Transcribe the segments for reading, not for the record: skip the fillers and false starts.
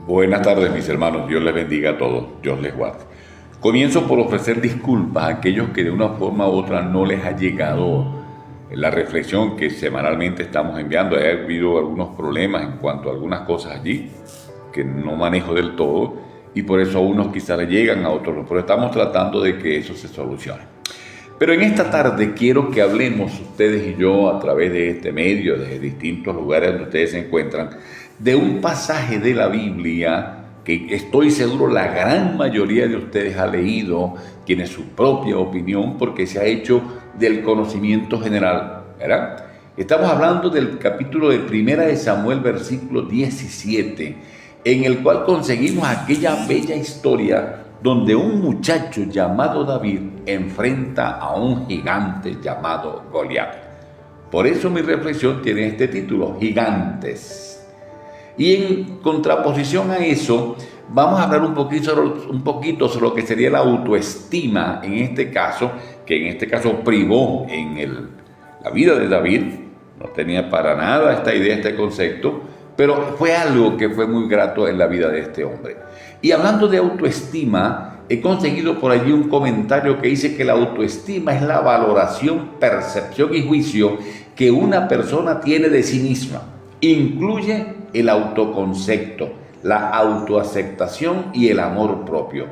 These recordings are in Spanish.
Buenas tardes, mis hermanos. Dios les bendiga a todos. Dios les guarde. Comienzo por ofrecer disculpas a aquellos que de una forma u otra no les ha llegado la reflexión que semanalmente estamos enviando. Ha habido algunos problemas en cuanto a algunas cosas allí que no manejo del todo y por eso a unos quizás le llegan, a otros no. Pero estamos tratando de que eso se solucione. Pero en esta tarde quiero que hablemos ustedes y yo a través de este medio, de distintos lugares donde ustedes se encuentran, de un pasaje de la Biblia que estoy seguro la gran mayoría de ustedes ha leído, tiene su propia opinión porque se ha hecho del conocimiento general, ¿verdad? Estamos hablando del capítulo de Primera de Samuel, versículo 17, en el cual conseguimos aquella bella historia donde un muchacho llamado David enfrenta a un gigante llamado Goliat. Por eso mi reflexión tiene este título, Gigantes. Y en contraposición a eso, vamos a hablar un poquito sobre lo que sería la autoestima en este caso, que en este caso privó en la vida de David. No tenía para nada esta idea, este concepto, pero fue algo que fue muy grato en la vida de este hombre. Y hablando de autoestima, he conseguido por allí un comentario que dice que la autoestima es la valoración, percepción y juicio que una persona tiene de sí misma. Incluye el autoconcepto, la autoaceptación y el amor propio.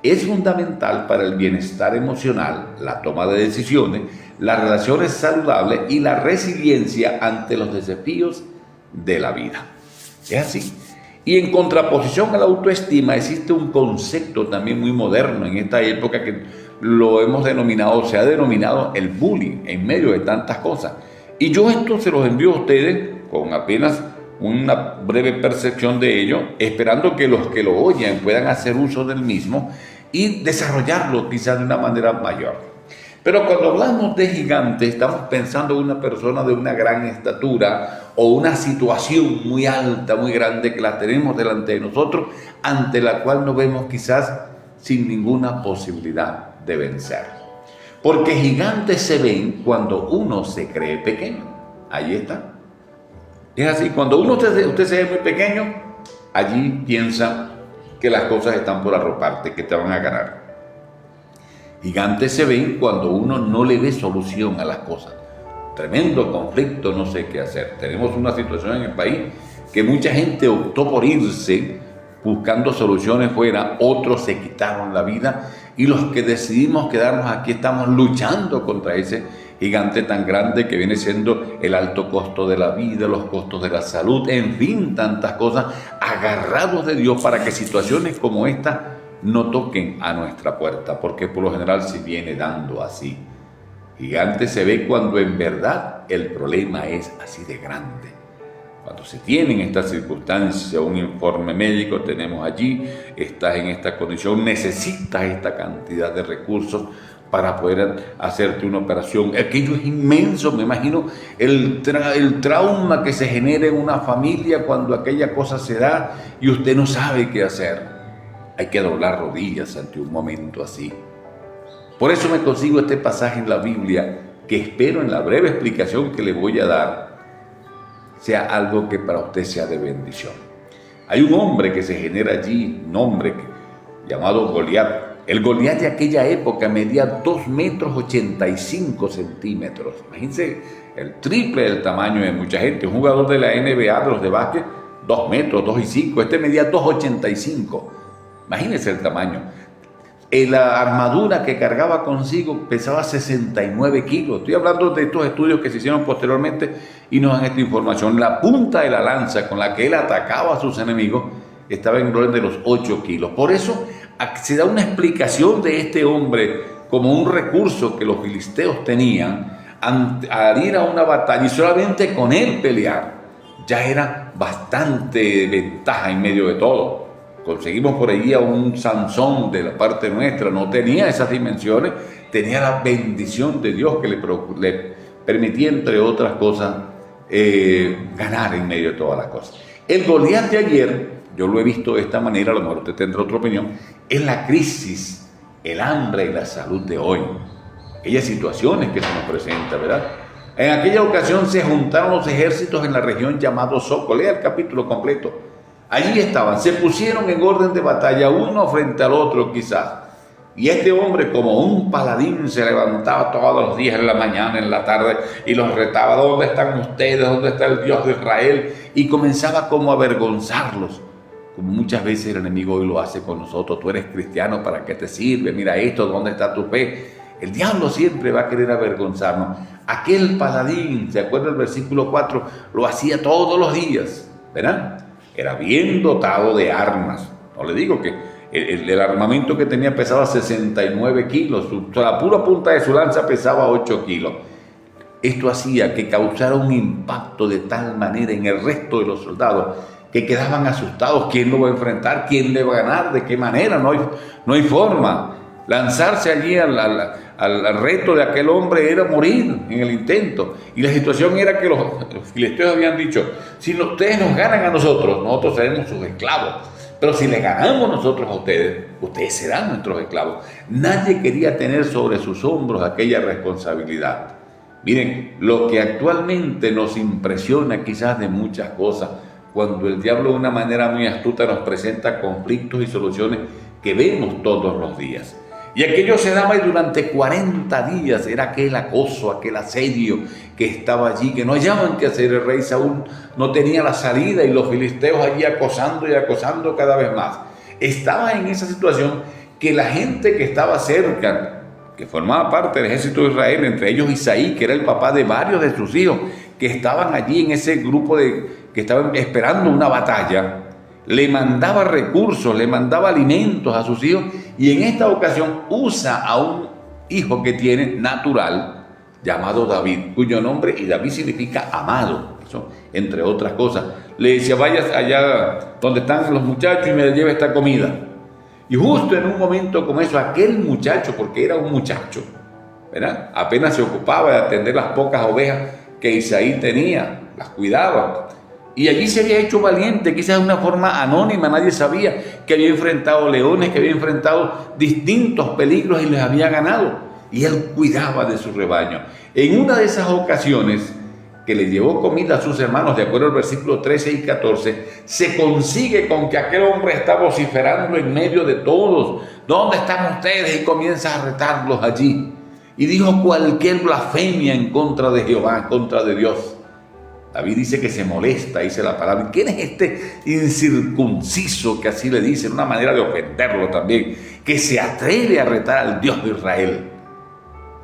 Es fundamental para el bienestar emocional, la toma de decisiones, las relaciones saludables y la resiliencia ante los desafíos de la vida. Es así. Y en contraposición a la autoestima existe un concepto también muy moderno en esta época que lo hemos denominado, se ha denominado el bullying en medio de tantas cosas. Y yo esto se los envío a ustedes con apenas una breve percepción de ello, esperando que los que lo oyen puedan hacer uso del mismo y desarrollarlo quizás de una manera mayor. Pero cuando hablamos de gigante, estamos pensando en una persona de una gran estatura o una situación muy alta, muy grande que la tenemos delante de nosotros, ante la cual nos vemos quizás sin ninguna posibilidad de vencer. Porque gigantes se ven cuando uno se cree pequeño. Ahí está. Es así, cuando usted se ve muy pequeño, allí piensa que las cosas están por arroparte, que te van a ganar. Gigantes se ven cuando uno no le ve solución a las cosas. Tremendo conflicto, no sé qué hacer. Tenemos una situación en el país que mucha gente optó por irse buscando soluciones fuera, otros se quitaron la vida y los que decidimos quedarnos aquí estamos luchando contra ese gigante tan grande que viene siendo el alto costo de la vida, los costos de la salud, en fin, tantas cosas, agarrados de Dios para que situaciones como esta no toquen a nuestra puerta, porque por lo general se viene dando así. Gigante se ve cuando en verdad el problema es así de grande. Cuando se tienen estas circunstancias, un informe médico, tenemos allí, estás en esta condición, necesitas esta cantidad de recursos para poder hacerte una operación. Aquello es inmenso, me imagino el trauma que se genera en una familia cuando aquella cosa se da y usted no sabe qué hacer. Hay que doblar rodillas ante un momento así. Por eso me consigo este pasaje en la Biblia que espero en la breve explicación que le voy a dar sea algo que para usted sea de bendición. Hay un hombre que se genera allí, un hombre llamado Goliat. El Goliat de aquella época medía 2 metros 85 centímetros. Imagínense el triple del tamaño de mucha gente. Un jugador de la NBA, de los de básquet, 2 metros, 2 y 5. Este medía 2,85. Imagínense el tamaño. La armadura que cargaba consigo pesaba 69 kilos. Estoy hablando de estos estudios que se hicieron posteriormente y nos dan esta información. La punta de la lanza con la que él atacaba a sus enemigos estaba en el orden de los 8 kilos. Por eso se da una explicación de este hombre como un recurso que los filisteos tenían al ir a una batalla y solamente con él pelear. Ya era bastante ventaja en medio de todo. Conseguimos por allí a un Sansón de la parte nuestra, no tenía esas dimensiones, tenía la bendición de Dios que le permitía, entre otras cosas, ganar en medio de todas las cosas. El Goliat de ayer, yo lo he visto de esta manera, a lo mejor usted tendrá otra opinión, es la crisis, el hambre y la salud de hoy. Aquellas situaciones que se nos presentan, ¿verdad? En aquella ocasión se juntaron los ejércitos en la región llamado Soco. Lea el capítulo completo. Allí estaban, se pusieron en orden de batalla uno frente al otro quizás. Y este hombre, como un paladín, se levantaba todos los días, en la mañana, en la tarde, y los retaba: ¿dónde están ustedes? ¿Dónde está el Dios de Israel? Y comenzaba como a avergonzarlos, como muchas veces el enemigo hoy lo hace con nosotros. Tú eres cristiano, ¿para qué te sirve? Mira esto, ¿dónde está tu fe? El diablo siempre va a querer avergonzarnos. Aquel paladín, ¿se acuerda el versículo 4? Lo hacía todos los días, ¿verdad? Era bien dotado de armas. No le digo que el armamento que tenía pesaba 69 kilos, la pura punta de su lanza pesaba 8 kilos. Esto hacía que causara un impacto de tal manera en el resto de los soldados que quedaban asustados. ¿Quién lo va a enfrentar? ¿Quién le va a ganar? ¿De qué manera? No hay forma. Lanzarse allí al reto de aquel hombre era morir en el intento. Y la situación era que los filisteos habían dicho: si ustedes nos ganan a nosotros, nosotros seremos sus esclavos. Pero si le ganamos nosotros a ustedes, ustedes serán nuestros esclavos. Nadie quería tener sobre sus hombros aquella responsabilidad. Miren, lo que actualmente nos impresiona quizás de muchas cosas, cuando el diablo de una manera muy astuta nos presenta conflictos y soluciones que vemos todos los días. Y aquello se daba y durante 40 días era aquel acoso, aquel asedio que estaba allí, que no hallaban qué hacer. El rey Saúl no tenía la salida y los filisteos allí acosando y acosando cada vez más. Estaba en esa situación que la gente que estaba cerca, que formaba parte del ejército de Israel, entre ellos Isaí, que era el papá de varios de sus hijos, que estaban allí en ese grupo que estaban esperando una batalla, le mandaba recursos, le mandaba alimentos a sus hijos, y en esta ocasión usa a un hijo que tiene natural llamado David, cuyo nombre, y David significa amado, eso, entre otras cosas. Le decía: vaya allá donde están los muchachos y me lleve esta comida. Y justo en un momento como eso, aquel muchacho, porque era un muchacho, ¿verdad?, apenas se ocupaba de atender las pocas ovejas que Isaí tenía, las cuidaba. Y allí se había hecho valiente, quizás de una forma anónima, nadie sabía que había enfrentado leones, que había enfrentado distintos peligros y les había ganado. Y él cuidaba de su rebaño. En una de esas ocasiones que le llevó comida a sus hermanos, de acuerdo al versículo 13 y 14, se consigue con que aquel hombre está vociferando en medio de todos: ¿dónde están ustedes? Y comienza a retarlos allí. Y dijo cualquier blasfemia en contra de Jehová, en contra de Dios. David dice que se molesta, dice la palabra: ¿quién es este incircunciso? Que así le dice, una manera de ofenderlo también, que se atreve a retar al Dios de Israel.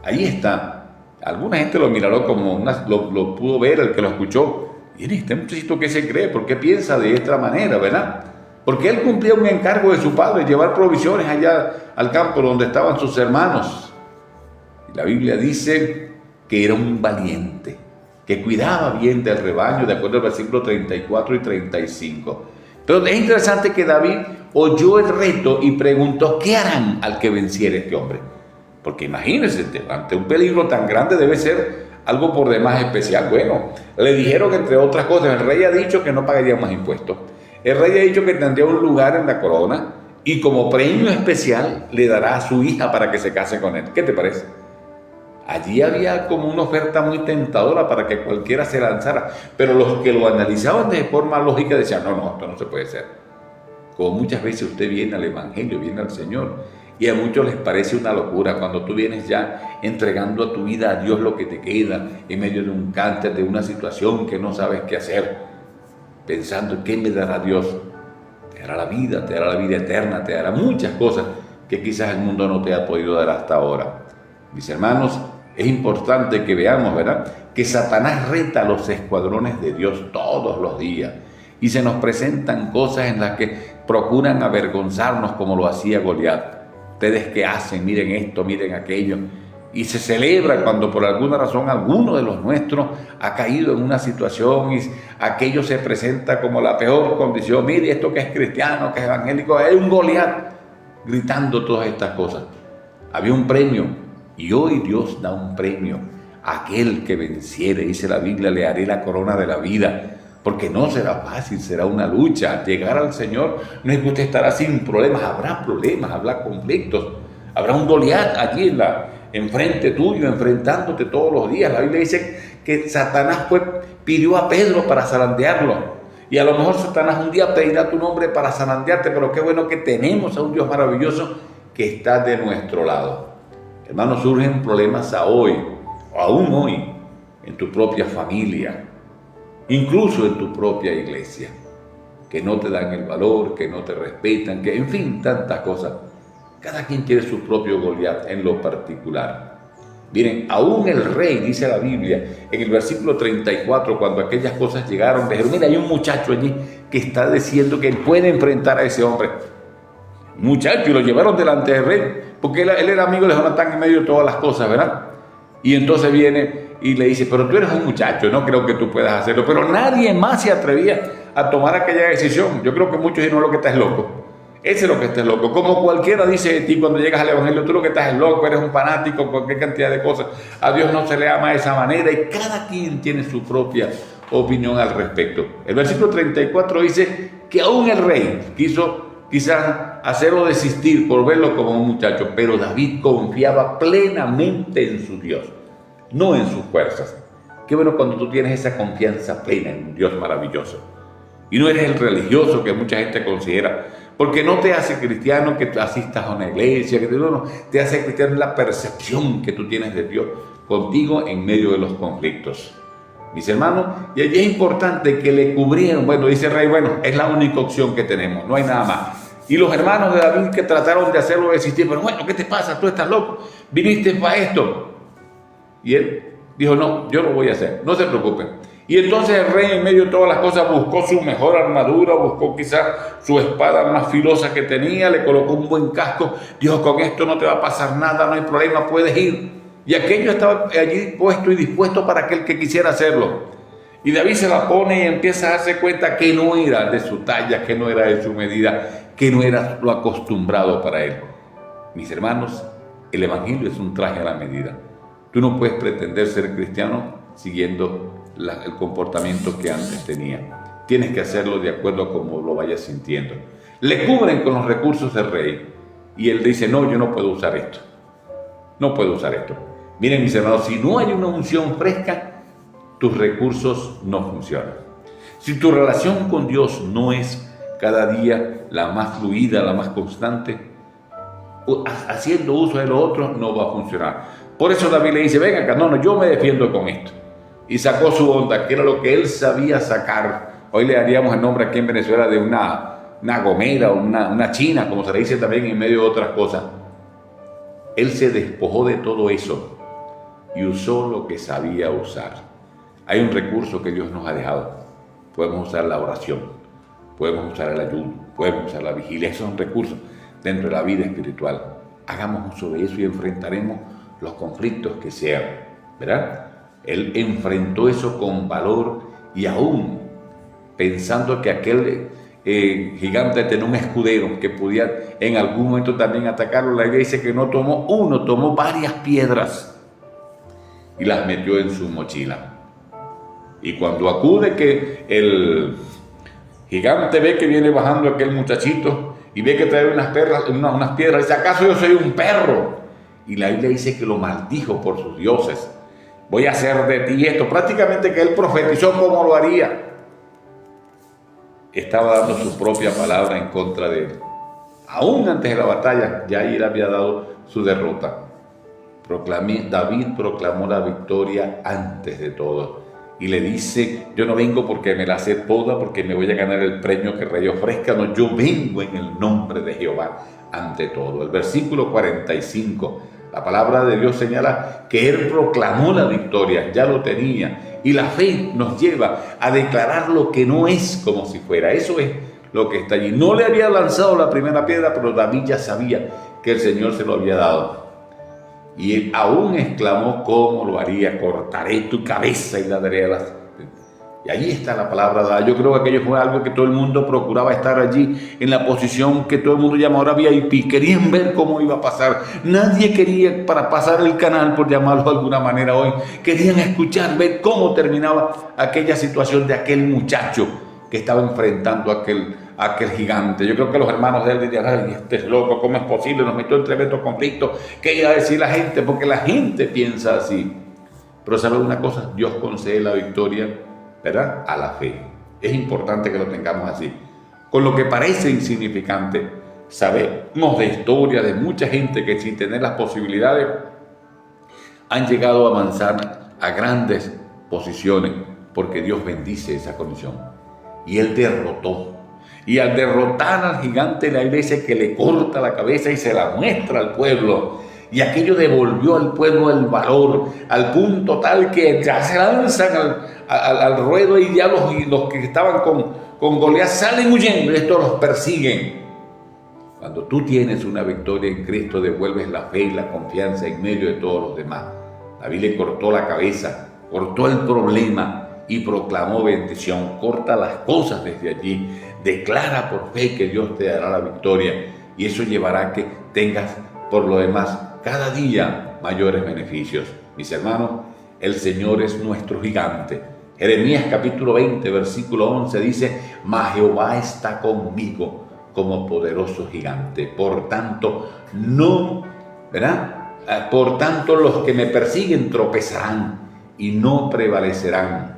Ahí está. Alguna gente lo miró como lo pudo ver, el que lo escuchó. Y este muchachito, ¿qué se cree? ¿Por qué piensa de esta manera, verdad? Porque él cumplía un encargo de su padre, llevar provisiones allá al campo donde estaban sus hermanos. Y la Biblia dice que era un valiente, que cuidaba bien del rebaño, de acuerdo al versículo 34 y 35. Pero es interesante que David oyó el reto y preguntó: ¿qué harán al que venciere este hombre? Porque imagínense, ante un peligro tan grande debe ser algo por demás especial. Bueno, le dijeron, entre otras cosas, el rey ha dicho que no pagaría más impuestos. El rey ha dicho que tendría un lugar en la corona y como premio especial le dará a su hija para que se case con él. ¿Qué te parece? Allí había como una oferta muy tentadora para que cualquiera se lanzara, pero los que lo analizaban de forma lógica decían: no, esto no se puede hacer. Como muchas veces usted viene al Evangelio, viene al Señor, y a muchos les parece una locura cuando tú vienes ya entregando a tu vida a Dios lo que te queda en medio de un cáncer, de una situación que no sabes qué hacer, pensando: ¿qué me dará Dios? Te dará la vida eterna, te dará muchas cosas que quizás el mundo no te ha podido dar hasta ahora. Mis hermanos, es importante que veamos, ¿verdad?, que Satanás reta a los escuadrones de Dios todos los días y se nos presentan cosas en las que procuran avergonzarnos, como lo hacía Goliat. ¿Ustedes qué hacen? Miren esto, miren aquello. Y se celebra cuando por alguna razón alguno de los nuestros ha caído en una situación y aquello se presenta como la peor condición. Mire, esto que es cristiano, que es evangélico, es un Goliat gritando todas estas cosas. Había un premio y hoy Dios da un premio a aquel que venciere. Dice la Biblia: le haré la corona de la vida. Porque no será fácil, será una lucha. Llegar al Señor no es que usted estará sin problemas, habrá conflictos, habrá un Goliat allí enfrente tuyo, enfrentándote todos los días. La Biblia dice que Satanás pidió a Pedro para zarandearlo. Y a lo mejor Satanás un día pedirá tu nombre para zarandearte, pero qué bueno que tenemos a un Dios maravilloso que está de nuestro lado. Hermanos, surgen problemas aún hoy, en tu propia familia, incluso en tu propia iglesia, que no te dan el valor, que no te respetan, que en fin, tantas cosas. Cada quien quiere su propio Goliat en lo particular. Miren, aún el rey, dice la Biblia, en el versículo 34, cuando aquellas cosas llegaron, dijeron, mira, hay un muchacho allí que está diciendo que puede enfrentar a ese hombre. Muchacho, y lo llevaron delante del rey, porque él era amigo de Jonatán en medio de todas las cosas, ¿verdad? Y entonces viene y le dice, pero tú eres un muchacho, no creo que tú puedas hacerlo. Pero nadie más se atrevía a tomar aquella decisión. Yo creo que muchos dicen, no, lo que estás loco. Ese es lo que estás loco. Como cualquiera dice de ti cuando llegas al Evangelio, tú lo que estás es loco, eres un fanático, cualquier cantidad de cosas. A Dios no se le ama de esa manera y cada quien tiene su propia opinión al respecto. El versículo 34 dice que aún el rey quiso quizás hacerlo desistir por verlo como un muchacho, pero David confiaba plenamente en su Dios, no en sus fuerzas. Qué bueno cuando tú tienes esa confianza plena en un Dios maravilloso. Y no eres el religioso que mucha gente considera, porque no te hace cristiano que asistas a una iglesia, no, te hace cristiano la percepción que tú tienes de Dios contigo en medio de los conflictos. Mis hermanos, y allí es importante que le cubrieron, bueno, dice el rey, bueno, es la única opción que tenemos, no hay nada más. Y los hermanos de David que trataron de hacerlo desistir, pero bueno, ¿qué te pasa? Tú estás loco, viniste para esto. Y él dijo, no, yo lo voy a hacer, no se preocupen. Y entonces el rey, en medio de todas las cosas, buscó su mejor armadura, buscó quizás su espada más filosa que tenía, le colocó un buen casco, dijo, con esto no te va a pasar nada, no hay problema, puedes ir. Y aquello estaba allí puesto y dispuesto para aquel que quisiera hacerlo. Y David se la pone y empieza a darse cuenta que no era de su talla, que no era de su medida, que no era lo acostumbrado para él. Mis hermanos, el Evangelio es un traje a la medida. Tú no puedes pretender ser cristiano siguiendo el comportamiento que antes tenía. Tienes que hacerlo de acuerdo a cómo lo vayas sintiendo. Le cubren con los recursos del rey y él dice, no, yo no puedo usar esto. No puedo usar esto. Miren, mis hermanos, si no hay una unción fresca, tus recursos no funcionan. Si tu relación con Dios no es cada día la más fluida, la más constante, haciendo uso de lo otro no va a funcionar. Por eso David le dice, venga acá, no, yo me defiendo con esto. Y sacó su onda, que era lo que él sabía sacar. Hoy le daríamos el nombre aquí en Venezuela de una gomera, una china, como se le dice también en medio de otras cosas. Él se despojó de todo eso y usó lo que sabía usar. Hay un recurso que Dios nos ha dejado. Podemos usar la oración, podemos usar el ayuno, podemos usar la vigilia. Esos son recursos dentro de la vida espiritual. Hagamos uso de eso y enfrentaremos los conflictos que sean, ¿verdad? Él enfrentó eso con valor y aún pensando que aquel gigante tenía un escudero que podía en algún momento también atacarlo. La Biblia dice que no tomó uno, tomó varias piedras y las metió en su mochila. Y cuando acude que el gigante ve que viene bajando aquel muchachito y ve que trae unas piedras, dice, ¿acaso yo soy un perro? Y la Biblia dice que lo maldijo por sus dioses. Voy a hacer de ti esto. Prácticamente que él profetizó cómo lo haría. Estaba dando su propia palabra en contra de él. Aún antes de la batalla, ya él había dado su derrota. David proclamó la victoria antes de todo. Y le dice, yo no vengo porque me la sé toda, porque me voy a ganar el premio que el rey ofrezca. No, yo vengo en el nombre de Jehová ante todo. El versículo 45, la palabra de Dios señala que él proclamó la victoria, ya lo tenía. Y la fe nos lleva a declarar lo que no es como si fuera. Eso es lo que está allí. No le había lanzado la primera piedra, pero David ya sabía que el Señor se lo había dado. Y él aún exclamó, ¿cómo lo haría? Cortaré tu cabeza y la daré a las... Y allí está la palabra dada. Yo creo que aquello fue algo que todo el mundo procuraba estar allí, en la posición que todo el mundo llama ahora VIP. Querían ver cómo iba a pasar. Nadie quería para pasar el canal, por llamarlo de alguna manera hoy. Querían escuchar, ver cómo terminaba aquella situación de aquel muchacho que estaba enfrentando a aquel gigante. Yo creo que los hermanos de él dirían, ay, este es loco, ¿cómo es posible? Nos metió en tremendo conflicto. ¿Qué iba a decir la gente? Porque la gente piensa así. Pero ¿sabe una cosa? Dios concede la victoria, ¿verdad? A la fe. Es importante que lo tengamos así. Con lo que parece insignificante, sabemos de historia de mucha gente que sin tener las posibilidades han llegado a avanzar a grandes posiciones porque Dios bendice esa condición. Y Él derrotó. Y al derrotar al gigante, la iglesia que le corta la cabeza y se la muestra al pueblo. Y aquello devolvió al pueblo el valor, al punto tal que ya se lanzan al ruedo y ya los que estaban con Goliat salen huyendo y estos los persiguen. Cuando tú tienes una victoria en Cristo, devuelves la fe y la confianza en medio de todos los demás. David le cortó la cabeza, cortó el problema y proclamó bendición. Corta las cosas desde allí. Declara por fe que Dios te dará la victoria y eso llevará a que tengas por lo demás cada día mayores beneficios. Mis hermanos, el Señor es nuestro gigante. Jeremías capítulo 20, versículo 11 dice: mas Jehová está conmigo como poderoso gigante. Por tanto, Por tanto, los que me persiguen tropezarán y no prevalecerán,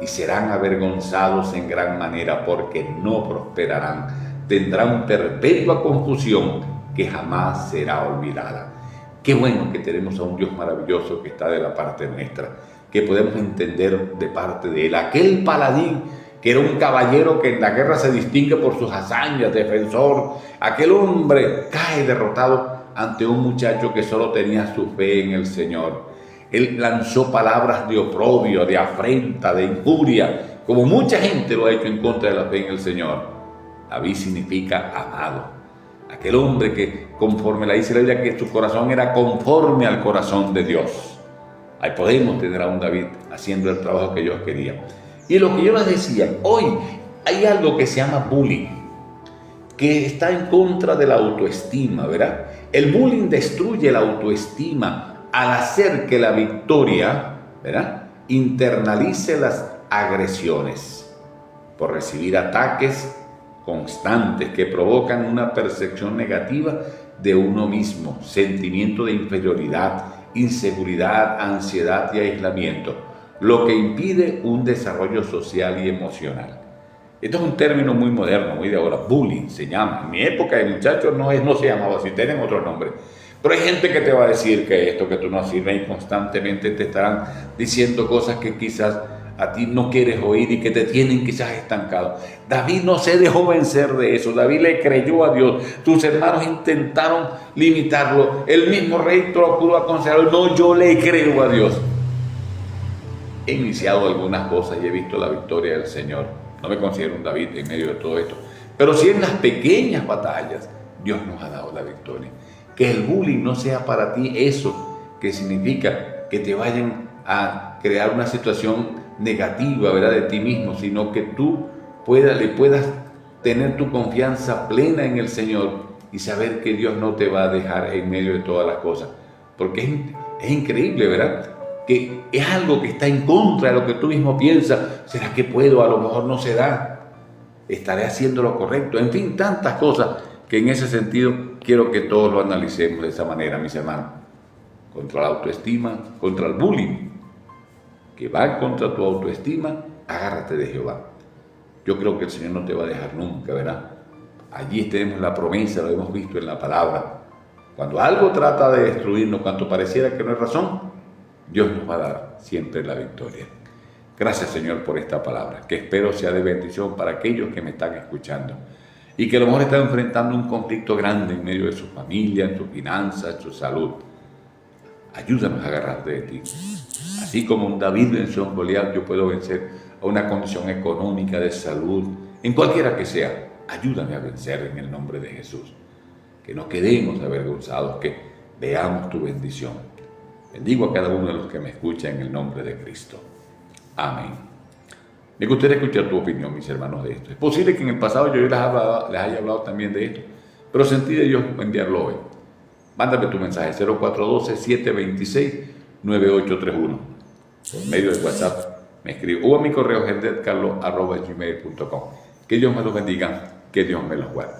y serán avergonzados en gran manera, porque no prosperarán. Tendrán perpetua confusión que jamás será olvidada. Qué bueno que tenemos a un Dios maravilloso que está de la parte nuestra, que podemos entender de parte de Él. Aquel paladín que era un caballero que en la guerra se distingue por sus hazañas, defensor, aquel hombre cae derrotado ante un muchacho que solo tenía su fe en el Señor. Él lanzó palabras de oprobio, de afrenta, de injuria, como mucha gente lo ha hecho en contra de la fe en el Señor. David significa amado. Aquel hombre que, conforme la dice la Biblia, que su corazón era conforme al corazón de Dios. Ahí podemos tener a un David haciendo el trabajo que Dios quería. Y lo que yo les decía, hoy hay algo que se llama bullying, que está en contra de la autoestima, ¿verdad? El bullying destruye la autoestima al hacer que la victoria, ¿verdad?, internalice las agresiones por recibir ataques constantes que provocan una percepción negativa de uno mismo, sentimiento de inferioridad, inseguridad, ansiedad y aislamiento, lo que impide un desarrollo social y emocional. Esto es un término muy moderno, muy de ahora. Bullying se llama. En mi época de muchachos no se llamaba así, tienen otro nombre. Pero hay gente que te va a decir que esto, que tú no sirves, y constantemente te estarán diciendo cosas que quizás a ti no quieres oír y que te tienen quizás estancado. David no se dejó vencer de eso. David le creyó a Dios. Tus hermanos intentaron limitarlo. El mismo rey pudo aconsejarlo. No, yo le creo a Dios. He iniciado algunas cosas y he visto la victoria del Señor. No me considero un David en medio de todo esto. Pero sí en las pequeñas batallas, Dios nos ha dado la victoria. Que el bullying no sea para ti eso que significa que te vayan a crear una situación negativa, ¿verdad?, de ti mismo, sino que tú le puedas tener tu confianza plena en el Señor y saber que Dios no te va a dejar en medio de todas las cosas. Porque es increíble, ¿verdad?, que es algo que está en contra de lo que tú mismo piensas. ¿Será que puedo? A lo mejor no se da. ¿Estaré haciendo lo correcto? En fin, tantas cosas que en ese sentido quiero que todos lo analicemos de esa manera, mis hermanos. Contra la autoestima, contra el bullying, que va contra tu autoestima, agárrate de Jehová. Yo creo que el Señor no te va a dejar nunca, ¿verdad? Allí tenemos la promesa, lo hemos visto en la palabra. Cuando algo trata de destruirnos, cuanto pareciera que no es razón, Dios nos va a dar siempre la victoria. Gracias, Señor, por esta palabra, que espero sea de bendición para aquellos que me están escuchando y que a lo mejor están enfrentando un conflicto grande en medio de su familia, en sus finanzas, en su salud. Ayúdanos a agarrarte de ti. Así como un David venció a un Goliat, yo puedo vencer a una condición económica, de salud, en cualquiera que sea. Ayúdame a vencer en el nombre de Jesús. Que no quedemos avergonzados, que veamos tu bendición. Bendigo a cada uno de los que me escuchan en el nombre de Cristo. Amén. Me gustaría escuchar tu opinión, mis hermanos, de esto. Es posible que en el pasado yo les haya hablado también de esto, pero sentí de Dios enviarlo hoy. Mándame tu mensaje 0412-726-9831. Por medio de WhatsApp me escribe o a mi correo gendetcarlo@gmail.com. Que Dios me los bendiga, que Dios me los guarde.